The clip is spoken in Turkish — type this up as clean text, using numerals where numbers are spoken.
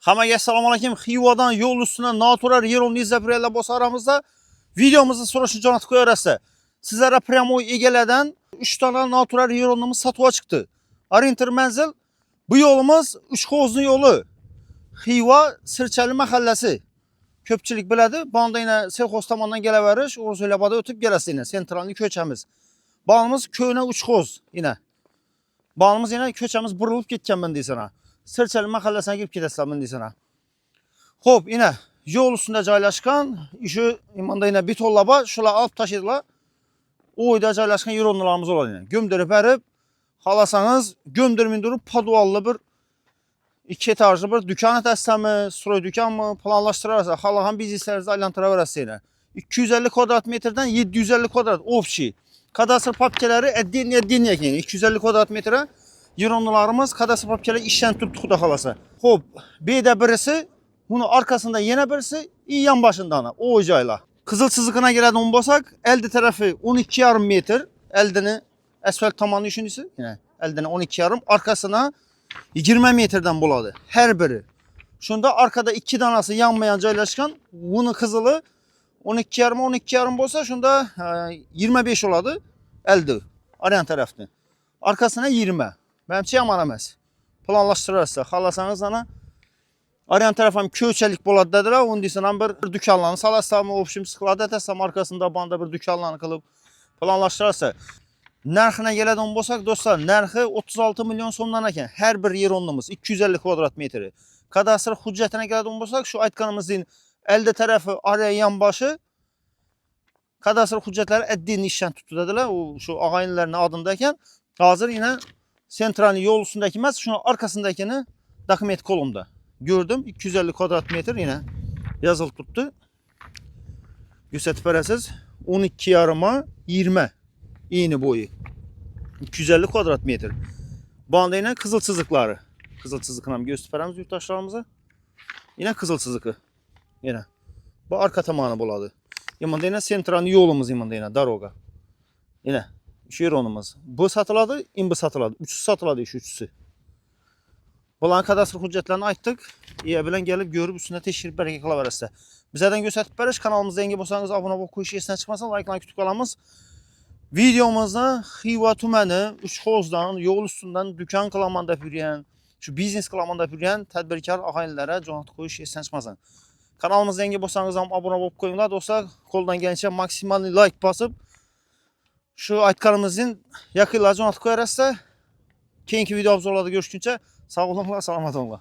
Hammaga assalomu alaykum. Xivadan yo'l ustuna natural yerini izlab yurganlar bo'lsa aramizda videomizni so'rashni jo'natib qo'yarasiz. Sizlarga pryamoy egalardan 3 dona natural yerini sotib chiqdi. Orientir manzil bu yo'limiz Uchqo'zni yo'li. Xiva Sirchali mahallasi. Ko'pchilik biladi. Bunda yana Selxoz tomonidan kelaverish, O'rzo'labada o'tib kelasiz yana sentralni ko'chamiz. Bağımız köyüne Uchqo'z yine. Bağımız yine ko'chamiz burilib ketgan bunday sana. Sirchali mahallasiga kirib ketasizlar bunday sana. Xo'p, yine yo'l ustida joylashgan, shu mana yine betollaba shular olib tashlaydilar. O'yda joylashgan yeronlarimiz bo'ladi yine. Gömdirib berib, xolasangiz gömdirmindirib podvalli bir 2 etajli bir dükkan etasizmi, stroy dükkanmi planlashtirasiz. Xolagan bizneslaringizni aylantiraverasiz yine. 250 kvadrat metreden 750 kvadrat общий. Kadastr papkeleri edin ekan. 250 kvadrat metre yeronlarımız kadastr papkeleri işten tuttuk da xolasa. Xo'p, beda birisi, bunu arkasında yine birisi, yan başından o joylar. Kızıl çizigine geladigan bo'lsak, elde tarafı 12,5 metr, eldini asfalt tomoni shunisi, yine eldini 12,5, arkasına 20 metreden bo'ladi her biri. Shunda arkada 2 danası yanmayan joylashgan, bunu kızılı 12,5 bo'lsa, shunda 25 oladi elde aryan tarafni. Arkasına 20. Benimçe yaman emas. Planlaşdırarsa, xalasanız ana aryan tarafım köçelik bo'ladi dedilar. Ondan bir dükkanlarını salasam, opşim sıkıladı etsem arkasında banda bir dükkanlarını kılıp planlaşdırarsa. Narxına geladigan bo'lsak, dostlar, narxi 36 milyon so'mdan ekan. Her bir yeronimiz 250 kvadrat metri. Kadastr hujjatına geladigan bo'lsak, şu aytganimizning elde tarafı araya yan başı kadastr hujjatlari eddiğini işten tuttu dediler. O şu ağayinlerin adındayken hazır yine sentralni yo'l üstündeki emas, şunun arkasındakini dokument kolumda gördüm. 250 kvadrat metre yine yazılıp tuttu. Gösterip verəsiz. 12,5'a 20 iğni boyu. 250 kvadrat metre. Banda yine kızıl çizikleri. Kızıl çizikini gösterip verəmiz yurttaşlarımıza. Yine kızıl çiziki. Yine. Bu arka tamamı buladı. Yine yine sentralni yolumuz yine daroga. Yine şu yeronumuz. Bu satıladı, bu satıladı. Üçüsü satıladı, şu üçüsü. Bulan kadastr hüccetlerini ayttık. İyi bilen gelip görüp üstüne teşhir bereket kalaverəsiz. Bizden gösterip beriş kanalımızda yeni bolsanız abone olup koyuş esinden çıkmasın, like'lan kütük alamız. Videomuzda Xiva tümeni Uchqo'zdan yol üstünden dükkan kılamanda yürüyen, şu biznes kılamanda yürüyen tedbirkar ağayinlere jo'natib koyuş esinden çıkmasın. Kanalımızda yeni bolsanız abone olup koyunlar dostlar. Koldan gelince maksimal like basıp şu aytganımızın yakınlarca jo'natib koyarasiz. Keyinki video obzorlarda görüşünce sağ olun, salamat olun.